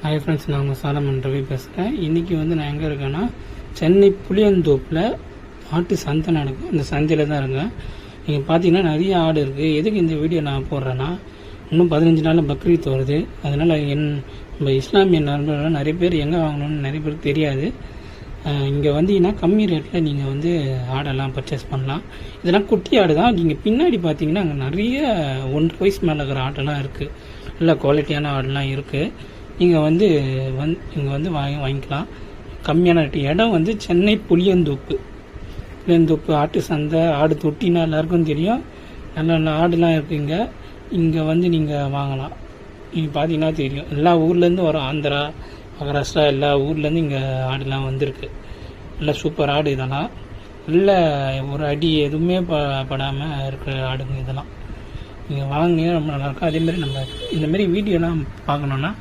Hi friends, நான் உங்கள் சாலமன் ரவி பேசுகிறேன். இன்றைக்கி நான் எங்கே இருக்கேன்னா சென்னை புளியந்தோப்பில் ஆட்டு சந்தை நடக்கும். அந்த சந்தையில் தான் இருக்கேன். நீங்கள் பார்த்தீங்கன்னா நிறைய ஆடு இருக்குது. எதுக்கு இந்த வீடியோ நான் போடுறேன்னா, இன்னும் 15 நாளில் பக்ரீத் வருது. அதனால் நம்ம இஸ்லாமிய நண்பர்கள் நிறைய பேர் எங்கே வாங்கணும்னு நிறைய பேருக்கு தெரியாது. இங்கே வந்தீங்கன்னா கம்மி ரேட்டில் நீங்கள் ஆடெல்லாம் பர்ச்சேஸ் பண்ணலாம். இதெல்லாம் குட்டி ஆடு தான். நீங்கள் பின்னாடி பார்த்தீங்கன்னா அங்கே நிறைய 1 வயசு மேலே இருக்கிற ஆடெல்லாம் இருக்குது. நல்ல குவாலிட்டியான ஆடெல்லாம் இருக்குது. நீங்கள் இங்கே வாங்கிக்கலாம். கம்மியான ரேட்டு. இடம் சென்னை புளியந்தோப்பு ஆட்டு சந்தை. ஆடு தொட்டினா எல்லாருக்கும் தெரியும். நல்ல நல்ல ஆடுலாம் இருக்குங்க. இங்கே நீங்கள் வாங்கலாம். நீங்கள் பார்த்தீங்கன்னா தெரியும். எல்லா ஊர்லேருந்து வரும். ஆந்திரா, மகாராஷ்டிரா எல்லா ஊர்லேருந்து இங்கே ஆடுலாம் வந்திருக்கு. நல்ல சூப்பர் ஆடு இதெல்லாம். நல்ல ஒரு அடி எதுவுமே படாமல் இருக்கிற ஆடுங்க இதெல்லாம். நீங்கள் வாங்க, ரொம்ப நல்லாயிருக்கும். அதேமாதிரி நம்ம இந்தமாரி வீடியோலாம் பார்க்கணுன்னா